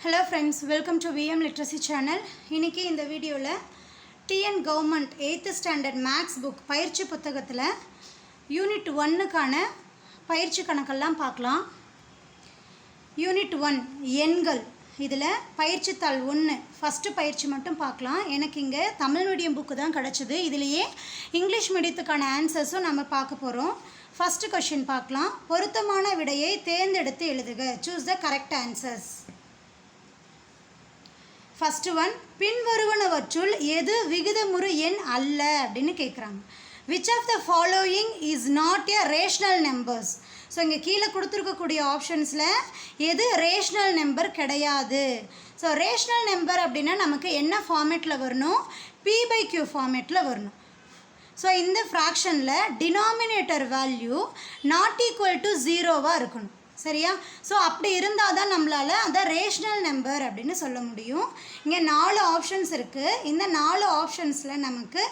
Hello friends, welcome to VM Literacy channel. இன்னைக்கு இந்த வீடியோல TN Government 8th Standard Maths book பயிற்சி புத்தகத்துல யூனிட் 1 க்கான பயிற்சி கணக்கெல்லாம் பார்க்கலாம். யூனிட் 1 எண்கள் இதுல பயிற்சி தாள் 1 ஃபர்ஸ்ட் பயிற்சி மட்டும் பார்க்கலாம். எனக்கு இங்க தமிழ் மீடியம் புக் தான் கிடைச்சது. இதுலயே இங்கிலீஷ் மீடியத்துக்கான ஆன்சர்ஸும் நம்ம பார்க்க போறோம். ஃபர்ஸ்ட் क्वेश्चन பார்க்கலாம். பொருத்தமான விடையை தேர்ந்தெடுத்து எழுதுக. Choose the correct answers. First one, பின்வருவனவற்றுள் எது விகிதமுறு எண் அல்ல அப்படினு கேக்குறாங்க. Which of the following is not a rational numbers? So இங்க கீழ கொடுத்திருக்க கூடிய ஆப்ஷன்ஸ்ல எது ரேஷனல் நம்பர் கிடையாது. So ரேஷனல் நம்பர் அப்படினா நமக்கு என்ன ஃபார்மட்ல வரணும்? p/q ஃபார்மட்ல வரணும். So இந்த ஃபிராக்ஷன்ல denominator value not equal to 0வா இருக்கணும். சரியா? ஸோ அப்படி இருந்தால் தான் நம்மளால் அதை ரேஷனல் நம்பர் அப்படின்னு சொல்ல முடியும். இங்கே 4 ஆப்ஷன்ஸ் இருக்குது. இந்த 4 ஆப்ஷன்ஸில் நமக்கு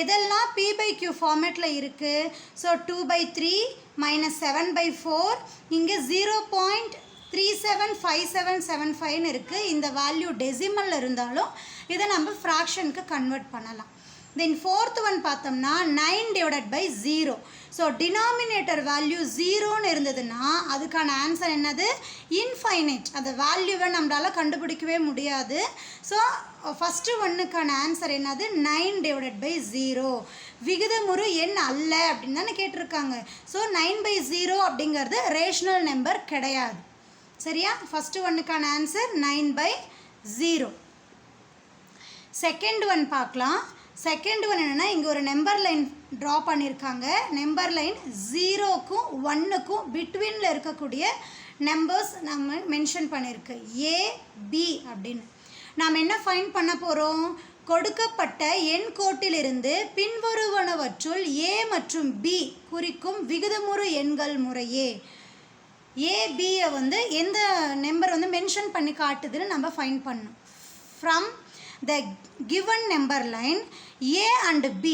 எதெல்லாம் p/q ஃபார்மேட்டில் இருக்குது? ஸோ 2/3 - 7/4 இங்கே 0.375775 இருக்குது. இந்த வேல்யூ டெசிமல் இருந்தாலும் இதை நம்ம ஃப்ராக்ஷனுக்கு கன்வெர்ட் பண்ணலாம். Then fourth one பார்த்தோம்னா 9/0. ஸோ டினாமினேட்டர் வேல்யூ 0ன்னு இருந்ததுன்னா அதுக்கான ஆன்சர் என்னது? இன்ஃபைனைட். அந்த வேல்யூவை நம்மளால் கண்டுபிடிக்கவே முடியாது. ஸோ ஃபஸ்ட்டு ஒன்றுக்கான ஆன்சர் என்னது? 9/0. விகிதமுறு எண் அல்ல அப்படின்னு தானே கேட்டிருக்காங்க. ஸோ 9/0 அப்படிங்கிறது ரேஷனல் நம்பர் கிடையாது. சரியா? ஃபஸ்ட்டு ஒன்றுக்கான ஆன்சர் 9/0. செகண்ட் ஒன் பார்க்கலாம். செகண்ட் ஒன் என்னென்னா இங்கே ஒரு நம்பர் லைன் ட்ரா பண்ணியிருக்காங்க. நம்பர் லைன் 0க்கும் 1க்கும் பிட்வீனில் இருக்கக்கூடிய நம்பர்ஸ் நம்ம மென்ஷன் பண்ணியிருக்கு. A, B அப்படின்னு. நாம் என்ன ஃபைண்ட் பண்ண போகிறோம்? கொடுக்கப்பட்ட எண் கோட்டிலிருந்து பின்வருவனவற்றுள் A மற்றும் B குறிக்கும் விகிதமுறு எண்கள் முறையே. A, B-யை எந்த நம்பர் மென்ஷன் பண்ணி காட்டுதுன்னு நம்ம ஃபைண்ட் பண்ணணும். From the given number line, A and B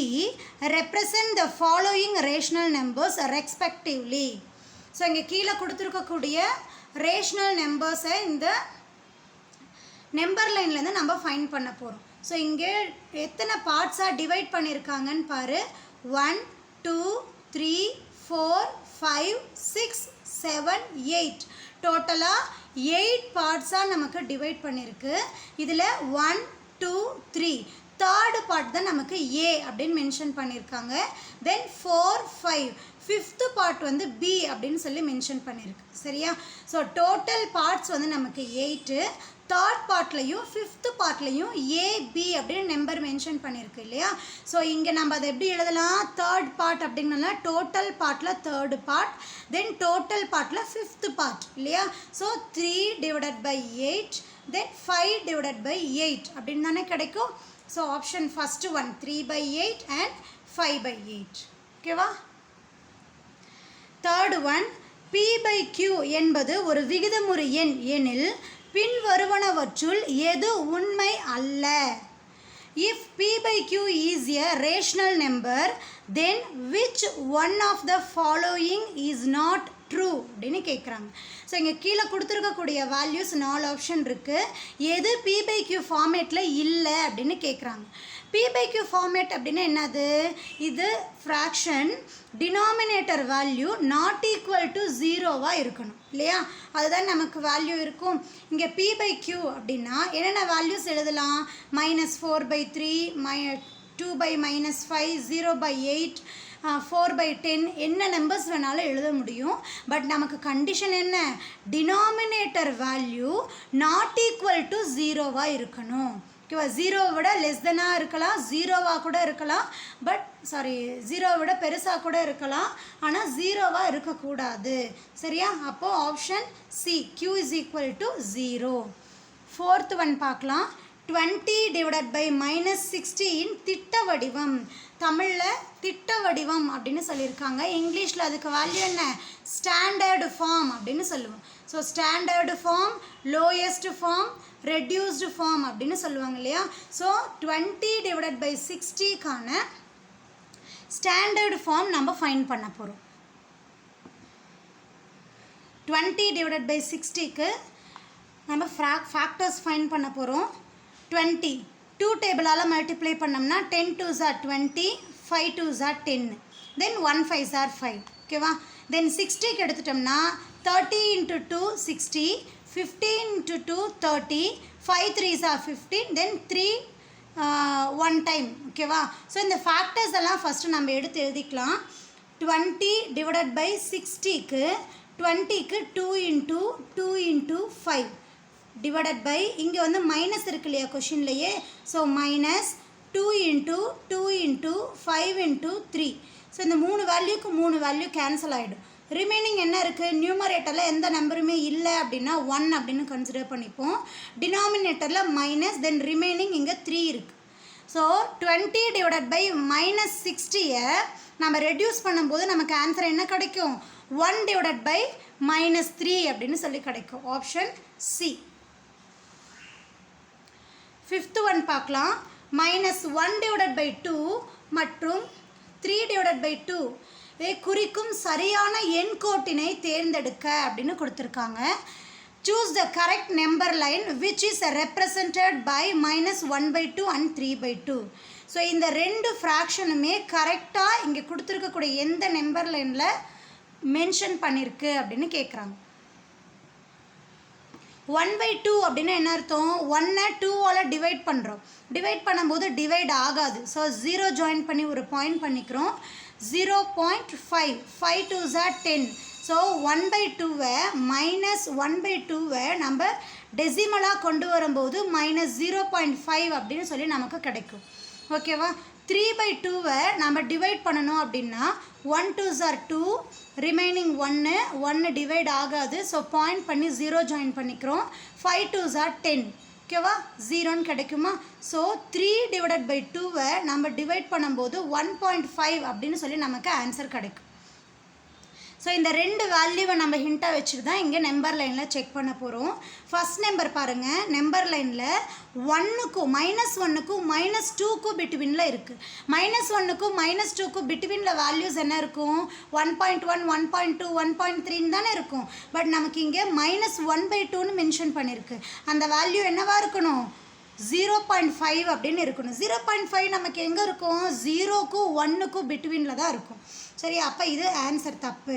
represent the following rational numbers respectively. So இங்கே கீழே கொடுத்துருக்கக்கூடிய ரேஷ்னல் நம்பர்ஸை இந்த நம்பர் லைன்லேருந்து நம்ம ஃபைண்ட் பண்ண போகிறோம். ஸோ இங்கே எத்தனை பார்ட்ஸாக டிவைட் பண்ணியிருக்காங்கன்னு பாரு. 1 2 3 4 5 6 7 8 டோட்டலாக 8 பார்ட்ஸாக நமக்கு டிவைட் பண்ணியிருக்கு. இதில் 1 2 3 தேர்டு பார்ட் தான் நமக்கு A அப்படின்னு மென்ஷன் பண்ணியிருக்காங்க. தென் 4 5 ஃபிஃப்த்து பார்ட் B அப்படின்னு சொல்லி மென்ஷன் பண்ணியிருக்கு. சரியா? ஸோ டோட்டல் பார்ட்ஸ் நமக்கு 8. தேர்ட் பார்ட்லையும் ஃபிஃப்த்து பார்ட்லையும் AB அப்படின்னு நம்பர் மென்ஷன் பண்ணியிருக்கு இல்லையா? ஸோ இங்கே நம்ம அதை எப்படி எழுதலாம்? தேர்ட் பார்ட் அப்படின்னா டோட்டல் பார்ட்டில் தேர்டு பார்ட், தென் டோட்டல் பார்ட்டில் ஃபிஃப்த்து பார்ட் இல்லையா? ஸோ 3/8 தென் 5/8 அப்படின்னு தானே கிடைக்கும். So option first one 3/8 and 5/8. ஓகேவா? தேர்டு ஒன் p/q என்பது ஒரு விகிதமுறு எண் எனில் பின்வருவனவற்றுள் எது உண்மை அல்ல? If p/q is a rational number, then which one of the following is not true அப்படின்னு கேட்குறாங்க. ஸோ இங்கே கீழே கொடுத்துருக்கக்கூடிய வேல்யூஸ் 4 ஆப்ஷன் இருக்குது. எது p/q ஃபார்மேட்டில் இல்லை அப்படின்னு கேட்குறாங்க. p/q ஃபார்மேட் அப்படின்னா என்னது? இது fraction denominator value not equal to 0வா இருக்கணும் இல்லையா? அதுதான் நமக்கு வேல்யூ இருக்கும். இங்கே p/q அப்படின்னா என்னென்ன வேல்யூஸ் எழுதலாம்? -4/3 2/-5 0/8 4/10 என்ன நம்பர்ஸ் வேணாலும் எழுத முடியும். பட் நமக்கு கண்டிஷன் என்ன? Denominator value not equal to 0வா இருக்கணும். ஓகேவா? 0வை விட லெஸ் தெனாக இருக்கலாம், 0வாக கூட இருக்கலாம், பட் 0வை விட பெருசாக கூட இருக்கலாம், ஆனால் 0வா இருக்கக்கூடாது. சரியா? அப்போது option C Q is equal to 0. Fourth one பார்க்கலாம். 20/-16 திட்ட வடிவம். தமிழில் திட்ட வடிவம் அப்படின்னு சொல்லியிருக்காங்க. இங்கிலீஷில் அதுக்கு வேல்யூ என்ன? ஸ்டாண்டர்டு ஃபார்ம் அப்படின்னு சொல்லுவோம். So standard form, lowest form, reduced form அப்படின்னு சொல்லுவாங்க இல்லையா? ஸோ 20/60க்கான ஸ்டாண்டர்டு ஃபார்ம் நம்ம ஃபைண்ட் பண்ண போகிறோம். 20/60க்கு நம்ம ஃபேக்டர்ஸ் ஃபைண்ட் பண்ண போகிறோம். 20 2 டேபிளால் மல்டிப்ளை பண்ணோம்னா 10 2s are 20, 5 2s are 10, then 1 5s are 5. ஓகேவா? தென் 60க்கு எடுத்துட்டோம்னா 30 into 2 60, 15 into 2 30, 5 3s are 15, then 3 1 time. ஓகேவா? ஸோ இந்த ஃபேக்டர்ஸ் எல்லாம் ஃபஸ்ட்டு நம்ம எடுத்து எழுதிக்கலாம். 20 divided by 60க்கு 20க்கு 2 into 2 into 5 divided by இங்கே வந்து மைனஸ் இருக்கு இல்லையா கொஷின்லையே, so minus 2 into 2 into 5 into 3. So இந்த 3 வேல்யூக்கு 3 வேல்யூ கேன்சல் ஆகிடும். ரிமைனிங் என்ன இருக்குது? நியூமரேட்டரில் எந்த நம்பருமே இல்லை அப்படின்னா 1 அப்படின்னு கன்சிடர் பண்ணிப்போம். டினாமினேட்டரில் மைனஸ், தென் ரிமைனிங் இங்கே 3 இருக்குது. ஸோ 20 டிவைடட் பை மைனஸ் 60யை நம்ம ரெடியூஸ் பண்ணும்போது நமக்கு ஆன்சர் என்ன கிடைக்கும்? 1 டிவைடட் பை மைனஸ் 3 அப்படின்னு சொல்லி கிடைக்கும். Option C. 5th ஒன் பார்க்கலாம். மைனஸ் 1 டிவைடட் பை 2 மற்றும் 3 டிவைடட் பை 2 இதை குறிக்கும் சரியான எண்கோட்டினை தேர்ந்தெடுக்க அப்படின்னு கொடுத்துருக்காங்க. Choose the correct number line which is represented by minus 1 by 2 and 3 by 2. So இந்த ரெண்டு ஃப்ராக்ஷனுமே கரெக்டாக இங்கே கொடுத்துருக்கக்கூடிய எந்த நம்பர் லைனில் மென்ஷன் பண்ணியிருக்கு அப்படின்னு கேட்குறாங்க. 1 by 2 அப்படின்னா என்ன அர்த்தம்? 1-ஐ 2ஆல் டிவைட் பண்ணுறோம். டிவைட் பண்ணும்போது டிவைட் ஆகாது. ஸோ 0 ஜாயின் பண்ணி ஒரு பாயிண்ட் பண்ணிக்கிறோம். 0.5 5 2s are 10. ஸோ 1 by 2வை மைனஸ் 1 by 2வை நம்ம டெசிமலாக கொண்டு வரும்போது மைனஸ் 0.5 அப்படின்னு சொல்லி நமக்கு கிடைக்கும். ஓகேவா? 3 by 2வை நம்ம டிவைட் பண்ணணும் அப்படின்னா 1 2s are 2, ரிமைனிங் 1 டிவைட் ஆகாது. ஸோ பாயிண்ட் பண்ணி 0 ஜாயின் பண்ணிக்கிறோம். 5 2s are 10. ஓகேவா? 0ன்னு கிடைக்குமா? ஸோ 3 டிவைடட் பை 2வை நம்ம டிவைட் பண்ணும்போது 1.5 அப்படின்னு சொல்லி நமக்கு ஆன்சர் கிடைக்கும். ஸோ இந்த ரெண்டு வேல்யூவை நம்ம ஹிண்ட்டாக வச்சுட்டு தான் இங்கே நம்பர் லைனில் செக் பண்ண போகிறோம். ஃபஸ்ட் நம்பர் பாருங்கள். நம்பர் லைனில் 1க்கும் -1க்கும் -2க்கும் பிட்வீனில் இருக்குது. -1க்கும் -2க்கும் பிட்வீனில் வேல்யூஸ் என்ன இருக்கும்? 1.1 1.2 1.3 தானே இருக்கும். பட் நமக்கு இங்கே -1 by 2ன்னு மென்ஷன் பண்ணியிருக்கு. அந்த வேல்யூ என்னவாக இருக்கணும்? 0.5 அப்படின்னு இருக்கணும். 0.5 நமக்கு எங்கே இருக்கும்? 0க்கும் 1க்கும் பிட்வீனில் தான் இருக்கும். சரி, அப்போ இது ஆன்சர் தப்பு.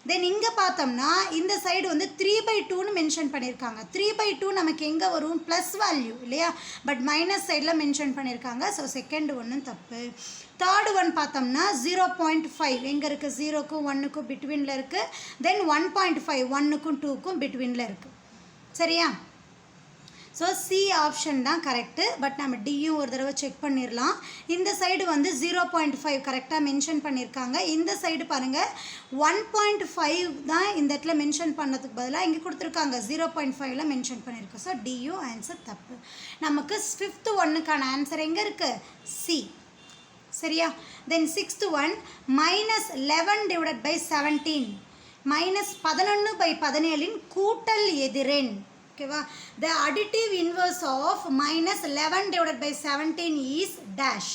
தென் இங்கே பார்த்தோம்னா இந்த சைடு வந்து 3 by 2ன்னு மென்ஷன் பண்ணியிருக்காங்க. 3 by 2 நமக்கு எங்கே வரும்? ப்ளஸ் வேல்யூ இல்லையா? பட் மைனஸ் சைடில் மென்ஷன் பண்ணியிருக்காங்க. ஸோ செகண்ட் ஒன்றும் தப்பு. தேர்டு ஒன் பார்த்தோம்னா 0.5 எங்கே இருக்குது? 0க்கும் 1க்கும் பிட்வீனில் இருக்குது. தென் 1.5 1க்கும் 2க்கும் பிட்வீனில் இருக்குது. சரியா? ஸோ சி ஆப்ஷன் தான் கரெக்டு. பட் நம்ம டியும் ஒரு தடவை செக் பண்ணிடலாம். இந்த சைடு வந்து 0.5 கரெக்டாக மென்ஷன் பண்ணியிருக்காங்க. இந்த சைடு பாருங்கள் 1.5 தான் இந்த இடத்துல மென்ஷன் பண்ணதுக்கு பதிலாக இங்கே கொடுத்துருக்காங்க 0.5ல் மென்ஷன் பண்ணியிருக்கோம். ஸோ டியும் ஆன்சர் தப்பு. நமக்கு 5th ஒன்னுக்கான ஆன்சர் எங்கே இருக்குது? சி. சரியா? Then 6th one -11 divided by 17 -11 by 17 கூட்டல் எதிரெண். ஓகேவா? the additive inverse of -11 divided by 17 is dash.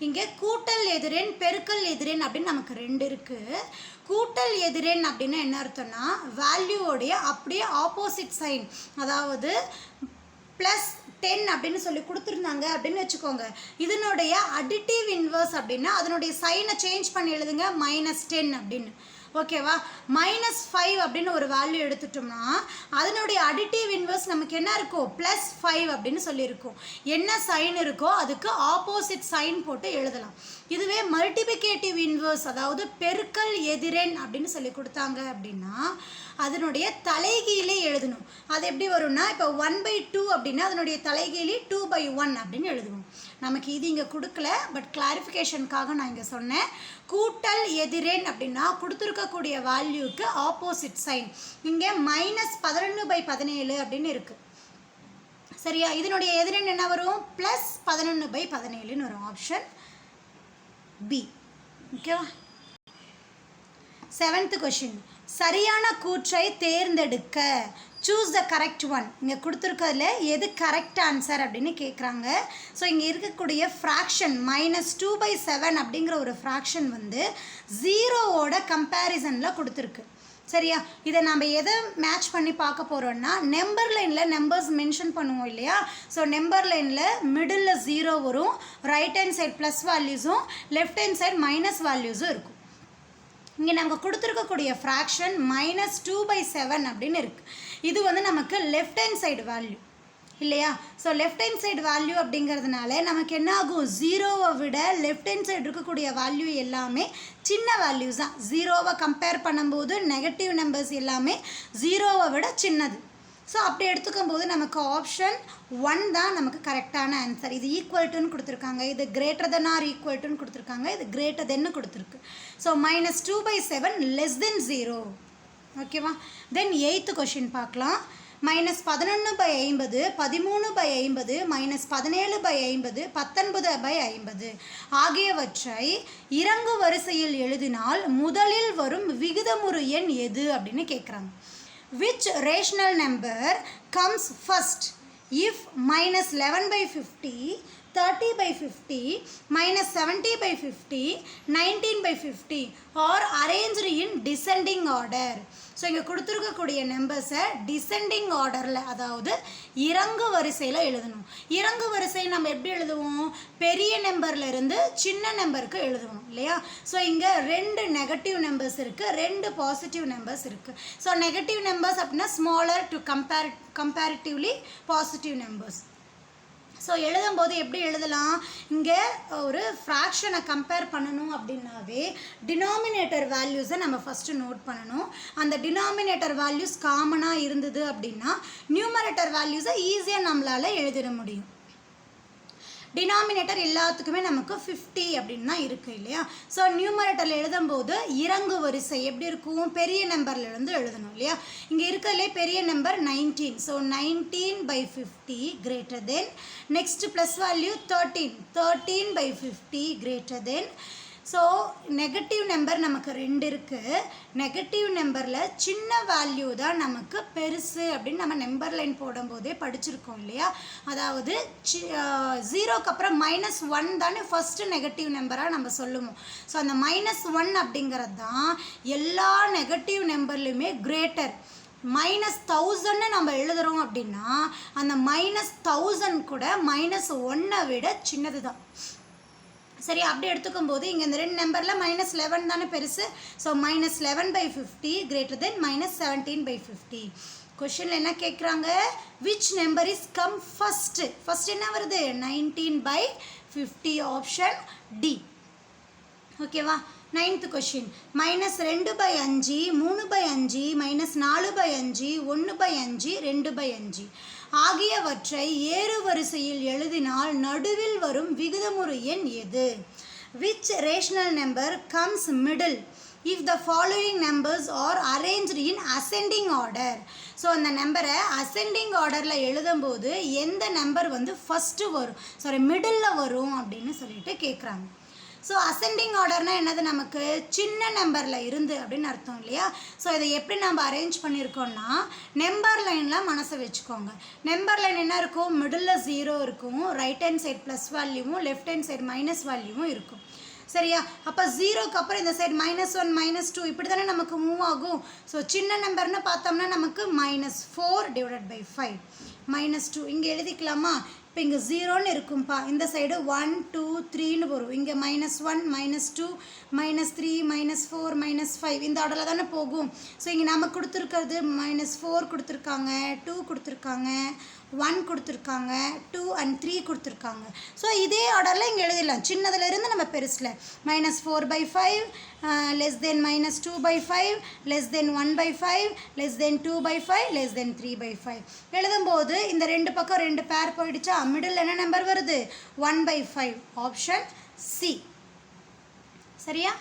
இங்கே கூட்டல் எதிரெண் பெருக்கல் எதிரெண் அப்படின்னு நமக்கு ரெண்டு இருக்குது. கூட்டல் எதிரெண் அப்படின்னா என்ன அர்த்தம்னா வேல்யூவோடைய அப்படியே ஆப்போசிட் சைன், அதாவது +10 அப்படின்னு சொல்லி கொடுத்துருந்தாங்க அப்படின்னு வச்சுக்கோங்க. இதனுடைய அடிட்டிவ் இன்வர்ஸ் அப்படின்னா அதனுடைய சைனை சேஞ்ச் பண்ணி எழுதுங்க -10 அப்படின்னு. ஓகேவா? -5 அப்படின்னு ஒரு வேல்யூ எடுத்துட்டோம்னா அதனுடைய அடிட்டிவ் இன்வர்ஸ் நமக்கு என்ன இருக்கும்? +5 அப்படின்னு சொல்லியிருக்கோம். என்ன சைன் இருக்கோ அதுக்கு ஆப்போசிட் சைன் போட்டு எழுதலாம். இதுவே மல்டிபிகேட்டிவ் இன்வர்ஸ், அதாவது பெருக்கல் எதிரெண் அப்படின்னு சொல்லி கொடுத்தாங்க அப்படின்னா அதனுடைய தலைகீழே எழுதணும். அது எப்படி வரும்னா இப்போ 1 by 2 அப்படின்னா அதனுடைய தலைகீழி 2 by 1 அப்படின்னு எழுதுவோம். நமக்கு இது இங்கே கொடுக்கல, பட் கிளாரிஃபிகேஷனுக்காக நான் இங்கே சொன்னேன். கூட்டல் எதிரெண் அப்படின்னா கொடுத்துருக்கக்கூடிய வேல்யூக்கு ஆப்போசிட் சைன். இங்கே -11 by 17 அப்படின்னு இருக்குது. சரியா? இதனுடைய எதிரெண் என்ன வரும்? +11 by 17ன்னு வரும். Option B. ஓகேவா? 7th question. சரியான கூற்றை தேர்ந்தெடுக்க. Choose the correct one. இங்கே கொடுத்துருக்கிறதுல எது கரெக்ட் ஆன்சர் அப்படின்னு கேட்குறாங்க. ஸோ இங்கே இருக்கக்கூடிய ஃப்ராக்ஷன் -2 by 7 அப்படிங்கிற ஒரு ஃப்ராக்ஷன் வந்து 0வோட கம்பேரிசனில் கொடுத்துருக்கு. சரியா? இதை நம்ம எதை மேட்ச் பண்ணி பார்க்க போகிறோம்னா நம்பர் லைனில் நம்பர்ஸ் மென்ஷன் பண்ணுவோம் இல்லையா? ஸோ நம்பர் லைனில் மிடில் 0 வரும், ரைட் ஹேண்ட் சைட் ப்ளஸ் வேல்யூஸும் லெஃப்ட் ஹேண்ட் சைட் மைனஸ் வேல்யூஸும் இருக்கும். இங்கே நாங்கள் கொடுத்துருக்கக்கூடிய ஃப்ராக்ஷன் -2/7 அப்படின்னு இருக்குது. இது வந்து நமக்கு லெஃப்ட் ஹேண்ட் சைடு வேல்யூ இல்லையா? So left hand side value அப்படிங்கிறதுனால நமக்கு என்ன ஆகும், 0வை விட லெஃப்ட் ஹேண்ட் சைடு இருக்கக்கூடிய வேல்யூ எல்லாமே சின்ன வேல்யூஸ் தான். 0வை கம்பேர் பண்ணும்போது நெகட்டிவ் நம்பர்ஸ் எல்லாமே 0வை விட சின்னது. ஸோ அப்படி எடுத்துக்கும் போது நமக்கு ஆப்ஷன் 1 தான் நமக்கு கரெக்டான ஆன்சர். இது ஈக்குவல் டுன்னு கொடுத்துருக்காங்க, இது கிரேட்டர் தென் ஆர் ஈக்குவல் டுன்னு கொடுத்துருக்காங்க, இது கிரேட்டர் தென்னு கொடுத்துருக்கு. So -2/7 less than 0. ஓகேவா? தென் 8th கொஷின் பார்க்கலாம். -11/50, 13/50, -17/50, 19/50 ஆகியவற்றை இறங்கு வரிசையில் எழுதினால் முதலில் வரும் விகிதமுறு எண் எது அப்படின்னு கேட்குறாங்க. Which rational number comes first if -11/50, 30/50, -70/50, 19/50 are arranged in descending order? So இங்கே கொடுத்துருக்கக்கூடிய நம்பர்ஸை டிசெண்டிங் ஆர்டரில், அதாவது இறங்கு வரிசையில் எழுதணும். இறங்கு வரிசை நம்ம எப்படி எழுதுவோம், பெரிய நம்பர்லேருந்து சின்ன நம்பருக்கு எழுதுவோம் இல்லையா? ஸோ இங்கே 2 நெகட்டிவ் நம்பர்ஸ் இருக்குது, 2 பாசிட்டிவ் நம்பர்ஸ் இருக்குது. ஸோ நெகட்டிவ் நம்பர்ஸ் அப்படின்னா smaller to comparatively positive numbers. So எழுதும்போது எப்படி எழுதலாம், இங்கே ஒரு ஃப்ராக்ஷனை கம்பேர் பண்ணணும் அப்படின்னாவே டினாமினேட்டர் வேல்யூஸை நம்ம ஃபஸ்ட்டு நோட் பண்ணணும். அந்த டினாமினேட்டர் வேல்யூஸ் காமனாக இருந்தது அப்படின்னா நியூமரேட்டர் வேல்யூஸை ஈஸியாக நம்மளால் எழுதிட முடியும். டினாமினேட்டர் எல்லாத்துக்குமே நமக்கு 50 அப்படின்னு தான் இருக்குது இல்லையா? ஸோ நியூமரேட்டரில் எழுதும்போது இறங்கு வரிசை எப்படி இருக்கும், பெரிய நம்பர்லேருந்து எழுதணும் இல்லையா? இங்கே இருக்கிறதுலே பெரிய number 19. So 19/50 greater than, next plus value 13/50 greater than. So negative number நமக்கு 2 இருக்குது. நெகட்டிவ் நம்பரில் சின்ன வேல்யூ தான் நமக்கு பெருசு அப்படின்னு நம்ம நம்பர் லைன் போடும்போதே படிச்சிருக்கோம் இல்லையா? அதாவது 0க்கு அப்புறம் -1 தானே ஃபஸ்ட்டு நெகட்டிவ் நம்பராக நம்ம சொல்லுவோம். ஸோ அந்த -1 அப்படிங்கிறது தான் எல்லா நெகட்டிவ் நம்பர்லையுமே கிரேட்டர். -1000 நம்ம எழுதுகிறோம் அப்படின்னா அந்த -1000 கூட -1 விட சின்னது தான். சரி, அப்படி எடுத்துக்கும் போது இங்கே இந்த 2 நம்பரில் -11 தானே பெருசு. So -11/50 greater than -17/50. கொஷனில் என்ன கேட்குறாங்க, which number is come first? First என்ன வருது, 19/50, ஆப்ஷன் டி. ஓகேவா? 9th கொஷின், -2/5, 3/5, -4/5, 1/5, 2/5 ஆகியவற்றை ஏறு வரிசையில் எழுதினால் நடுவில் வரும் விகிதமுறு எண் எது? Which rational number comes middle if the following numbers are arranged in ascending order? So அந்த நம்பரை அசெண்டிங் ஆர்டரில் எழுதும்போது எந்த நம்பர் வந்து ஃபஸ்ட்டு வரும், சாரி மிடில் வரும் அப்படின்னு சொல்லிட்டு கேட்குறாங்க. ஸோ அசெண்டிங் ஆர்டர்னால் என்னது, நமக்கு சின்ன நம்பரில் இருந்து அப்படின்னு அர்த்தம் இல்லையா? ஸோ இதை எப்படி நம்ம அரேஞ்ச் பண்ணியிருக்கோம்னா நம்பர் லைனில் மனசை வச்சுக்கோங்க. நம்பர் லைன் என்ன இருக்கும், மிடில் 0 இருக்கும், ரைட் ஹேண்ட் சைட் ப்ளஸ் வேல்யூவும் லெஃப்ட் ஹேண்ட் சைட் மைனஸ் வேல்யூவும் இருக்கும். சரியா? அப்போ 0க்கு அப்புறம் இந்த சைட் -1 -2 இப்படி தானே நமக்கு மூவ் ஆகும். ஸோ சின்ன நம்பர்னு பார்த்தோம்னா நமக்கு -4/5 -2 இங்கே எழுதிக்கலாமா? இப்போ இங்கே 0ன்னு இருக்கும்பா, இந்த சைடு 1 2 3ன்னு வரும். இங்கே -1 -2 -3 -4 -5 இந்த ஆர்டரில் தானே போகும். ஸோ இங்கே நமக்கு கொடுத்துருக்கிறது -4 கொடுத்துருக்காங்க, 2 கொடுத்துருக்காங்க, 1 கொடுத்துருக்காங்க, 2 and 3 கொடுத்துருக்காங்க. ஸோ இதே ஆர்டரில் இங்கே எழுதிடலாம், சின்னதுலேருந்து நம்ம பெருசில் -4/5 less than -2/5 less than 1/5 less than 2/5 less than 3/5 எழுதும்போது இந்த 2 பக்கம் 2 பேர் போயிடுச்சா, மிடில் என்ன நம்பர் வருது, 1/5, ஆப்ஷன் சி. சரியா?